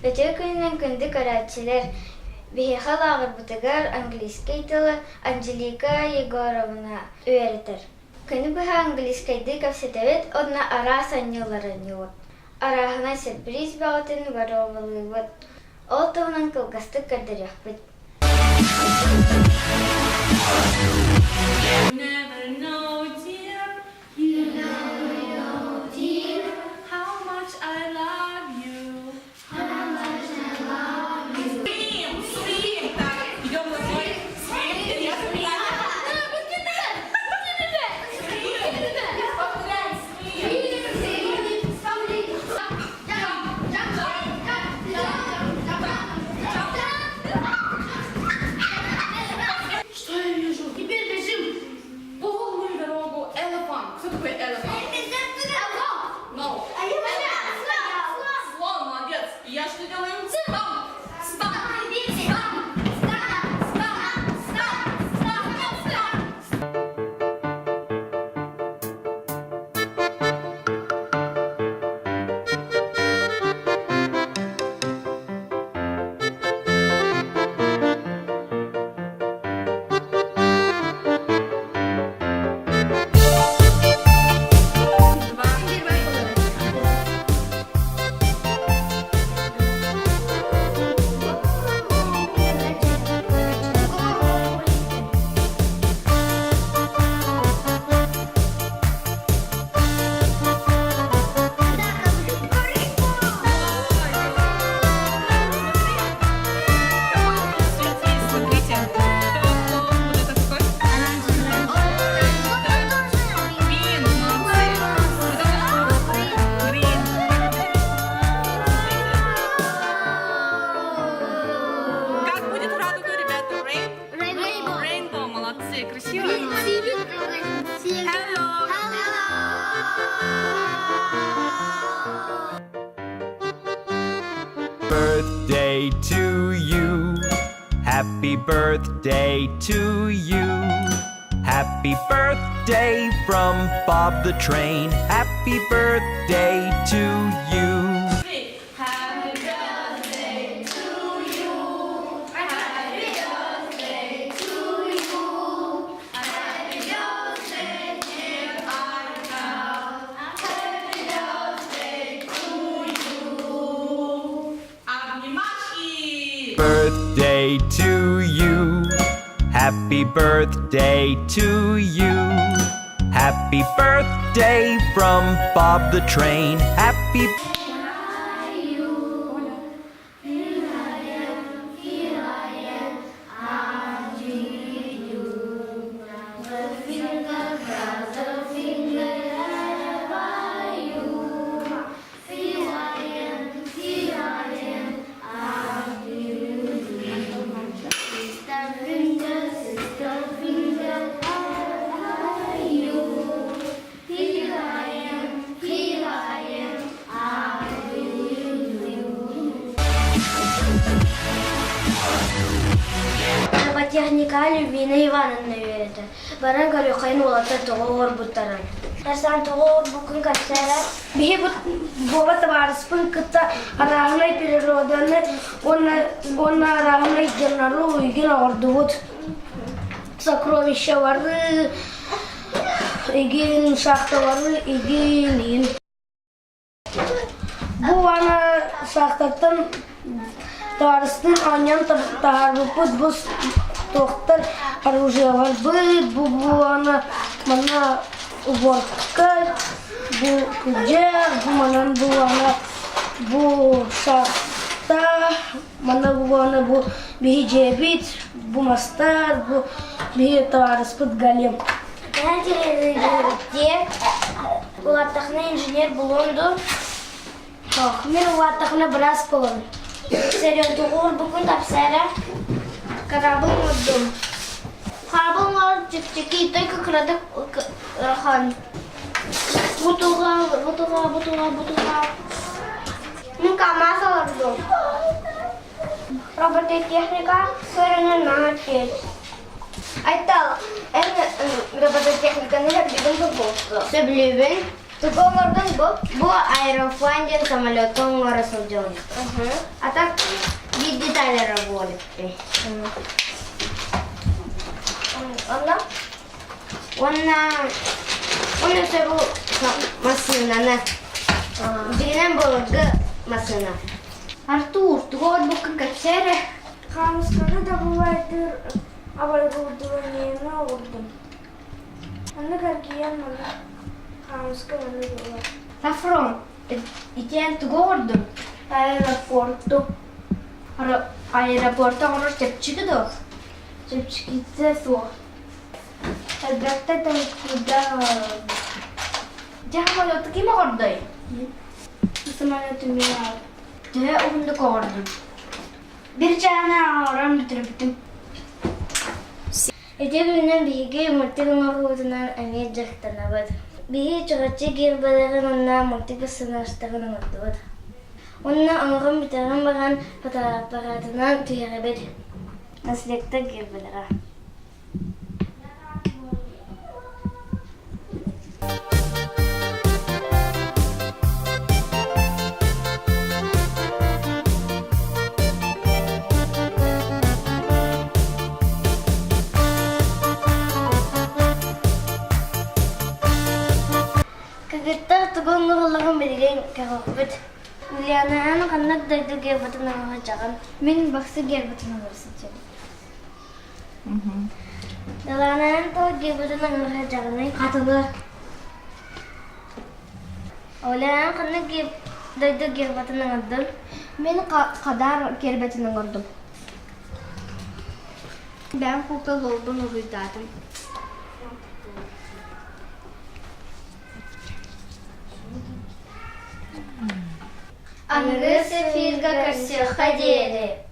Öte gününden gündük öğretçiler Bihihal ağırbıtıgar Angliskay tılı Angelika Yegorovna öğretir. Күні бұға английскайды көпсетевет, одна ара саннеларын еуіп. Арағына сюрприз бағытын воровылығыт. Ол тұғынан кылғасты кірдірек біт. Birthday to you. Happy birthday to you. Happy birthday from Bob the Train. Happy birthday to you. Happy birthday to you. Happy birthday to you. Happy birthday, dear Arthur. Happy birthday to you. Birthday to you. Happy birthday to you. Happy birthday from Bob the Train. Happy Техника Любина Ивановна öğretti. Bana göre kayın olata toğur buttarın. Dersen toğur bugün kaçlara. Bir bu tavarıspın kıta arağına perirodanı onun arağına genelde uygun orduvut. Sakrovişe vardı. İgin şahta vardı. İgin. Bu ana şahtattan tavarıspın anyan tavarıput bu Доктор оружие bu ana mana уборка bu kucak bu ana bu şahta mana bu ana bu bir cebit bu mastar bu bir tavarıspıt galim. Ben de ulattakına inженер bulundu. Ben ulattakına biraz bulundu. Seryon tuğur bugün tapsara. Корабль отдом. Корабль чик-чики, только крадок хан. Бутуга. Ну, КамАЗ отдом. Робототехника, сырная начать. Это робототехника, не как бегом побольше. Все блювен. Тугомордун бу? Бу аэроплан ден самолеттон оросул жолу. А так bir деталері болып. Оны сөру масынаны. Бірінен болығы масына. Артур, туғыр бұқын көпсері. Хамсканы да бывайдыр, абайгурдуанияны олдум. Аны каргиян мана хамска маны бывай. Сафрон, итен туғырдым. Аэропортта орос тепчігі доқ. Чепчикице со. Әлбәттә тәңкүдә Самолетті кем оғырдай? самолеты меня. Де оғынды қоғырдым. Bir çana ağıram bitiriptim. Эти günün биһиги мультигын оруутунан эмиэ дьахтанабыт. Биһи чугаччы киирбаларын онна мультиги сынаштагын оҥордубут. Онна оҥорун битерин баран фотоаппаратынан түйэребит. Наследта киирбалара. Кагыттар тугун нуруллагын билген кагакбыт. Ульянаан каннак дойду гербатын аңа жаган. Мен баксы гербатын аңарсын чен. Даланаан то гербатын аңа жаганы катылы. Ульянаан каннак дойду гербатын аңардым. Мен қадар кербетін аңырдым. Ben kukla oldum uğurdadım. Аңгы сефирга карсыха диэри.